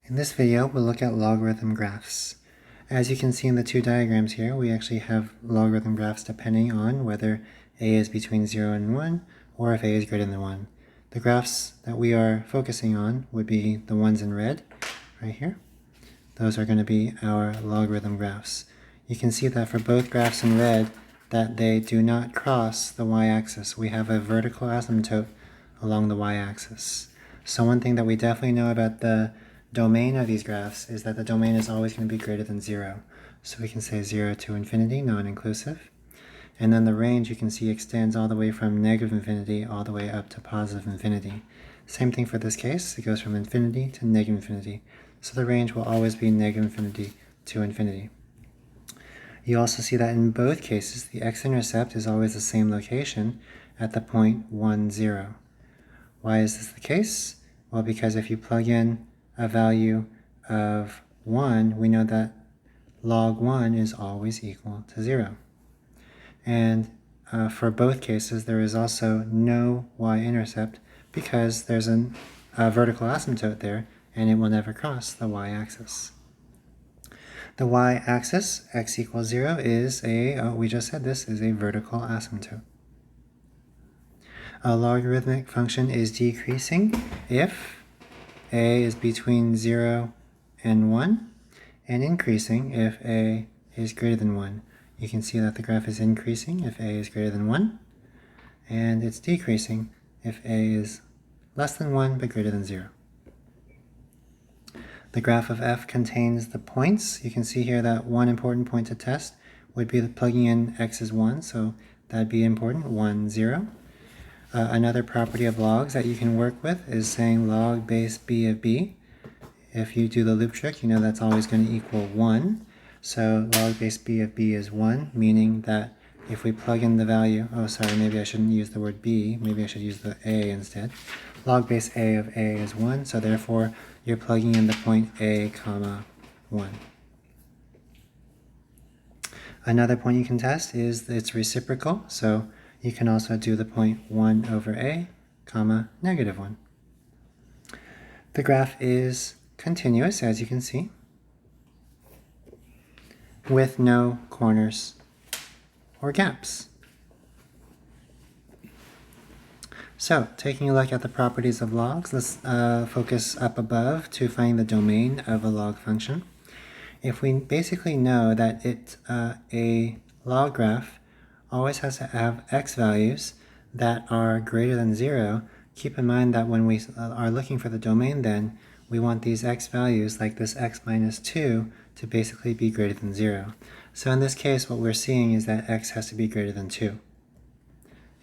In this video, we'll look at logarithm graphs. As you can see in the two diagrams here, we actually have logarithm graphs depending on whether a is between 0 and 1 or if a is greater than 1. The graphs that we are focusing on would be the ones in red right here. Those are going to be our logarithm graphs. You can see that for both graphs in red that they do not cross the y-axis. We have a vertical asymptote along the y-axis. So one thing that we definitely know about the domain of these graphs is that the domain is always going to be greater than 0. So we can say 0 to infinity, non-inclusive. And then the range you can see extends all the way from negative infinity all the way up to positive infinity. Same thing for this case. It goes from infinity to negative infinity. So the range will always be negative infinity to infinity. You also see that in both cases, the x-intercept is always the same location at the point 1, 0. Why is this the case? Well, because if you plug in a value of 1, we know that log 1 is always equal to 0. And for both cases, there is also no y-intercept because there's a vertical asymptote there, and it will never cross the y-axis. The y-axis, x equals 0, is we just said this, is a vertical asymptote. A logarithmic function is decreasing if a is between 0 and 1, and increasing if a is greater than 1. You can see that the graph is increasing if a is greater than 1, and it's decreasing if a is less than 1 but greater than 0. The graph of f contains the points. You can see here that one important point to test would be plugging in x is 1, so that'd be important, 1, 0. Another property of logs that you can work with is saying log base b of b. If you do the loop trick, you know that's always going to equal 1. So log base b of b is 1, meaning that if we plug in the value, maybe I shouldn't use the word b, maybe I should use the a instead. Log base a of a is 1, so therefore you're plugging in the point a comma 1. Another point you can test is its reciprocal, so you can also do the point 1 over a comma negative 1. The graph is continuous, as you can see, with no corners or gaps. So, taking a look at the properties of logs, let's focus up above to find the domain of a log function. If we basically know that a log graph always has to have x values that are greater than 0, keep in mind that when we are looking for the domain then, we want these x values, like this x minus 2, to basically be greater than 0. So in this case, what we're seeing is that x has to be greater than 2.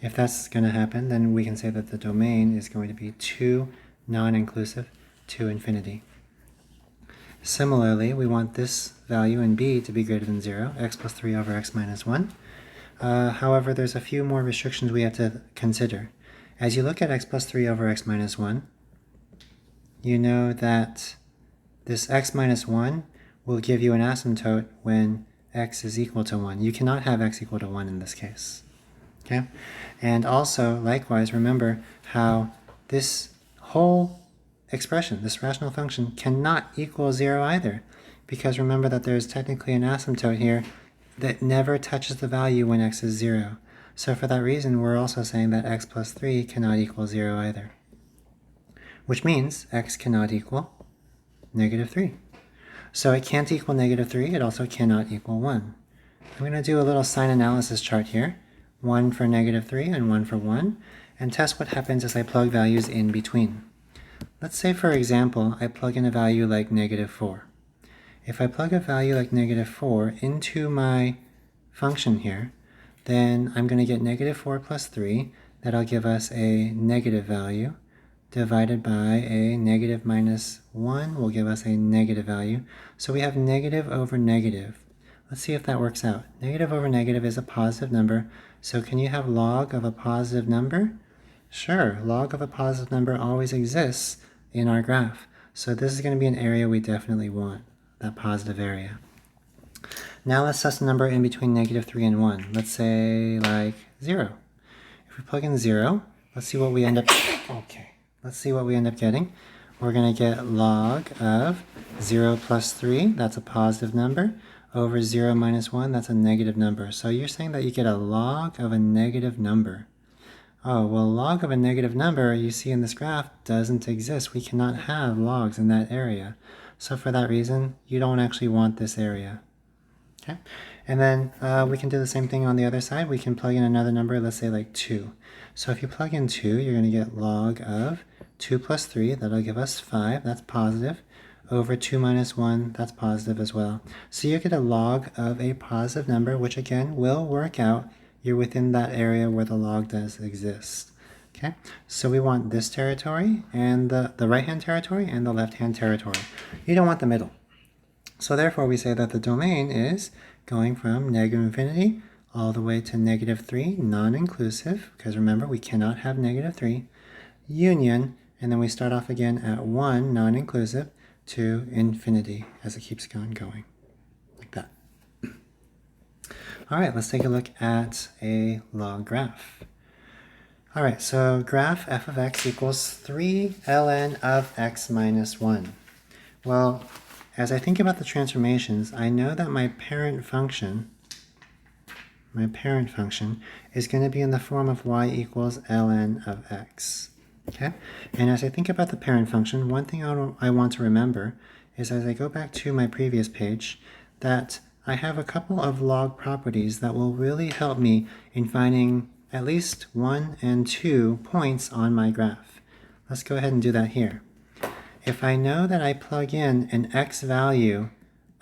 If that's going to happen, then we can say that the domain is going to be 2 non-inclusive to infinity. Similarly, we want this value in b to be greater than 0, x plus 3 over x minus 1. However, there's a few more restrictions we have to consider. As you look at x plus 3 over x minus 1, you know that this x minus 1 will give you an asymptote when x is equal to 1. You cannot have x equal to 1 in this case. Okay? And also, likewise, remember how this whole expression, this rational function, cannot equal 0 either. Because remember that there is technically an asymptote here that never touches the value when x is 0. So for that reason, we're also saying that x plus 3 cannot equal 0 either. Which means x cannot equal negative 3. So it can't equal negative 3, it also cannot equal 1. I'm going to do a little sign analysis chart here, 1 for negative 3 and 1 for 1, and test what happens as I plug values in between. Let's say, for example, I plug in a value like negative 4. If I plug a value like negative 4 into my function here, then I'm going to get negative 4 plus 3. That'll give us a negative value, divided by a negative minus 1 will give us a negative value. So we have negative over negative. Let's see if that works out. Negative over negative is a positive number. So can you have log of a positive number? Sure, log of a positive number always exists in our graph. So this is going to be an area we definitely want, that positive area. Now let's test a number in between negative 3 and 1. Let's say like 0. If we plug in 0, let's see what we end up... Let's see what we end up getting. we're going to get log of 0 plus 3, that's a positive number, over 0 minus 1, that's a negative number. So you're saying that you get a log of a negative number. Oh, well, log of a negative number you see in this graph doesn't exist. We cannot have logs in that area. So for that reason, you don't actually want this area. Okay, and then we can do the same thing on the other side. We can plug in another number, let's say like 2. So if you plug in 2, you're going to get log of 2 plus 3, that'll give us 5, that's positive, over 2 minus 1, that's positive as well. So you get a log of a positive number, which again will work out. You're within that area where the log does exist. Okay, so we want this territory and the right-hand territory and the left-hand territory. You don't want the middle. So therefore we say that the domain is going from negative infinity all the way to negative 3, non-inclusive, because remember we cannot have negative 3, union, and then we start off again at 1, non-inclusive, to infinity as it keeps going, like that. All right, let's take a look at a log graph. All right, so graph f of x equals 3 ln of x minus 1. Well, as I think about the transformations, I know that my parent function is going to be in the form of y equals ln of x. Okay, and as I think about the parent function, one thing I want to remember is as I go back to my previous page that I have a couple of log properties that will really help me in finding at least 1 and 2 points on my graph. Let's go ahead and do that here. If I know that I plug in an x value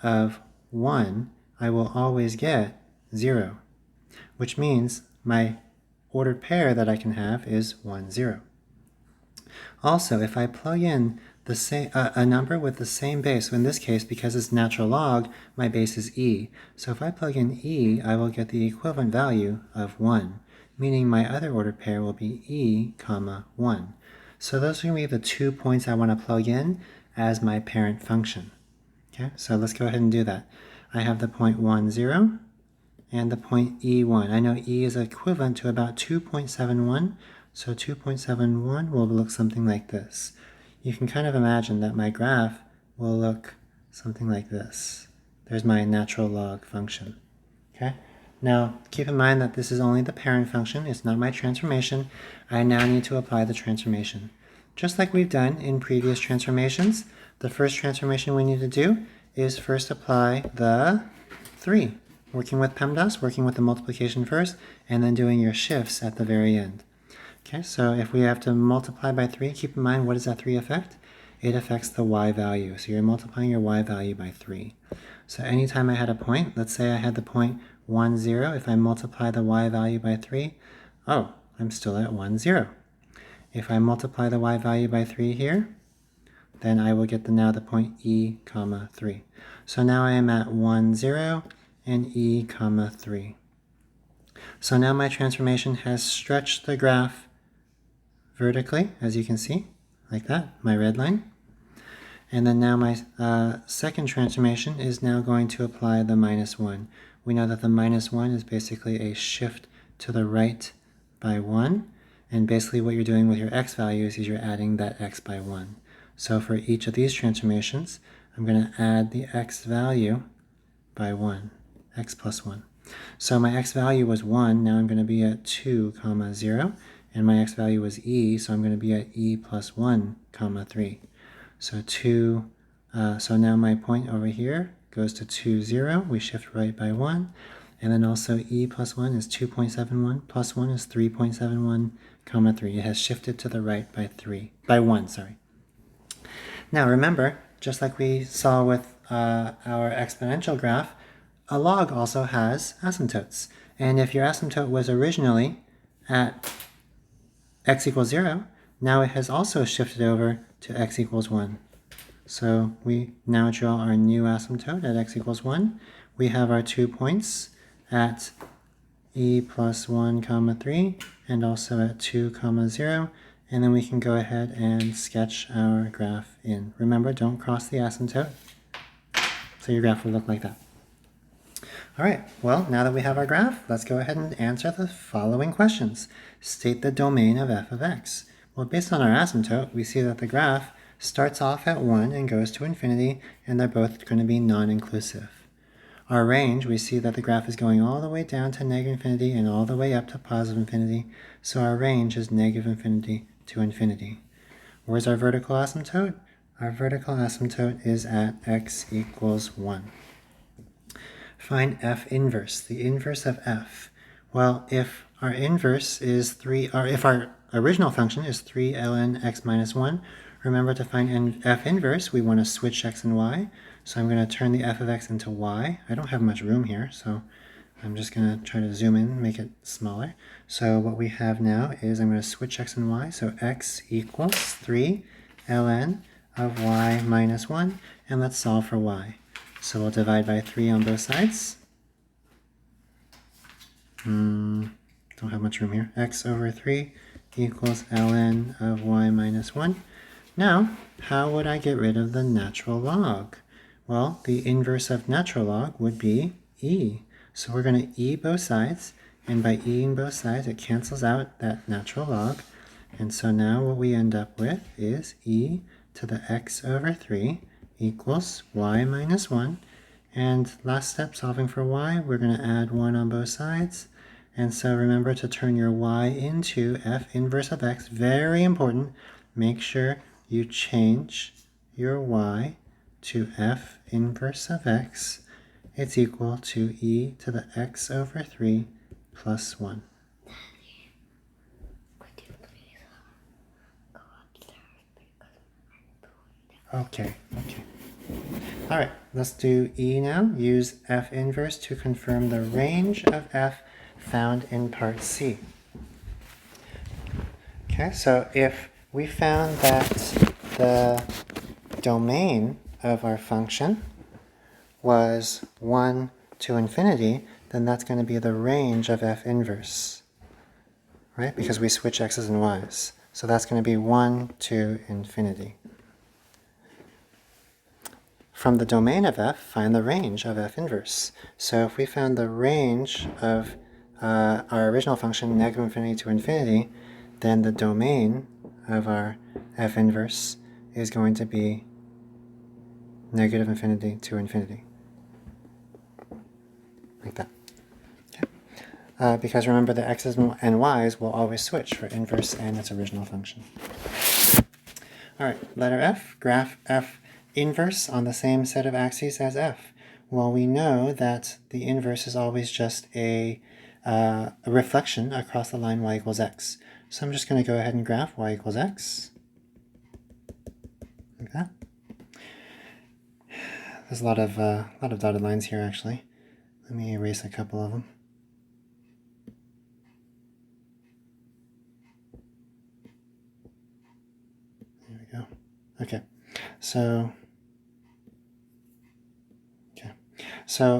of 1, I will always get 0, which means my ordered pair that I can have is 1, 0. Also, if I plug in a number with the same base, so in this case, because it's natural log, my base is e. So if I plug in e, I will get the equivalent value of 1, meaning my other ordered pair will be e, comma 1. So those are going to be the 2 points I want to plug in as my parent function. Okay, so let's go ahead and do that. I have the point 1, 0 and the point e1. I know e is equivalent to about 2.71, so 2.71 will look something like this. You can kind of imagine that my graph will look something like this. There's my natural log function. Okay. Now, keep in mind that this is only the parent function. It's not my transformation. I now need to apply the transformation. Just like we've done in previous transformations, the first transformation we need to do is first apply the 3. Working with PEMDAS, working with the multiplication first, and then doing your shifts at the very end. Okay, so if we have to multiply by 3, keep in mind what does that 3 affect? It affects the y value. So you're multiplying your y value by 3. So anytime I had a point, let's say I had the point 1, 0, if I multiply the y value by 3, oh, I'm still at 1, 0. If I multiply the y value by 3 here, then I will get now the point e, comma 3. So now I am at 1, 0 and e, comma 3. So now my transformation has stretched the graph vertically, as you can see, like that, my red line. And then now my second transformation is now going to apply the minus 1. We know that the minus 1 is basically a shift to the right by 1. And basically what you're doing with your x values is you're adding that x by 1. So for each of these transformations, I'm going to add the x value by 1, x plus 1. So my x value was 1, now I'm going to be at 2, comma 0. And my x value was e, so I'm going to be at e plus 1, comma 3. So so now my point over here goes to 2, 0. We shift right by 1. And then also e plus 1 is 2.71, plus 1 is 3.71, comma 3. It has shifted to the right by 1, sorry. Now remember, just like we saw with our exponential graph, a log also has asymptotes. And if your asymptote was originally at x equals 0, now it has also shifted over to x equals 1. So we now draw our new asymptote at x equals 1. We have our 2 points at e plus 1, comma 3, and also at 2, comma 0. And then we can go ahead and sketch our graph in. Remember, don't cross the asymptote. So your graph will look like that. All right, well, now that we have our graph, let's go ahead and answer the following questions. State the domain of f of x. Well, based on our asymptote, we see that the graph starts off at 1 and goes to infinity, and they're both going to be non-inclusive. Our range, we see that the graph is going all the way down to negative infinity and all the way up to positive infinity, so our range is negative infinity to infinity. Where's our vertical asymptote? Our vertical asymptote is at x equals 1. Find f inverse, the inverse of f. Well, if our inverse is 3, or if our original function is 3 ln x minus 1, remember to find f inverse, we want to switch x and y. So I'm going to turn the f of x into y. I don't have much room here, so I'm just going to try to zoom in, make it smaller. So what we have now is I'm going to switch x and y. So x equals 3 ln of y minus 1, and let's solve for y. So we'll divide by 3 on both sides. Don't have much room here. X over 3 equals ln of y minus 1. Now, how would I get rid of the natural log? Well, the inverse of natural log would be e. So we're going to e both sides, and by eing both sides, it cancels out that natural log. And so now what we end up with is e to the x over 3 equals y minus 1. And last step, solving for y, we're going to add 1 on both sides. And so remember to turn your y into f inverse of x. Very important. Make sure you change your y to f inverse of x. It's equal to e to the x over 3 plus 1. Okay. All right, let's do e now. Use f inverse to confirm the range of f found in part C. Okay, so if we found that the domain of our function was 1 to infinity, then that's going to be the range of f inverse, right? Because we switch x's and y's. So that's going to be 1 to infinity. From the domain of f, find the range of f inverse. So if we found the range of our original function, negative infinity to infinity, then the domain of our f inverse is going to be negative infinity to infinity. Like that. Okay. Because remember, the x's and y's will always switch for inverse and its original function. All right, letter f, graph f inverse on the same set of axes as f. Well, we know that the inverse is always just a reflection across the line y equals x. So I'm just going to go ahead and graph y equals x. Like that. There's a lot of dotted lines here, actually. Let me erase a couple of them. There we go. Okay, so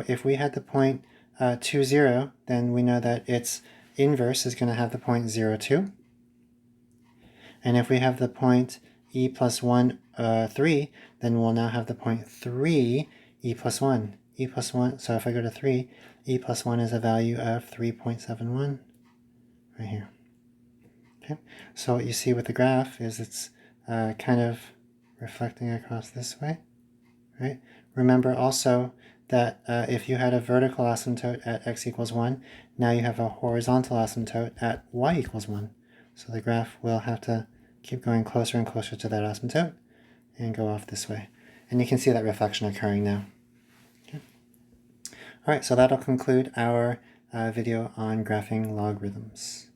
if we had the point 2, 0, then we know that its inverse is going to have the point 0, 2. And if we have the point e plus 1, 3, then we'll now have the point 3, e plus 1. E plus 1, so if I go to 3, e plus 1 is a value of 3.71 right here. Okay, so what you see with the graph is it's kind of reflecting across this way, right? Remember also that if you had a vertical asymptote at x equals 1, now you have a horizontal asymptote at y equals 1. So the graph will have to keep going closer and closer to that asymptote and go off this way. And you can see that reflection occurring now. Okay. All right, so that'll conclude our video on graphing logarithms.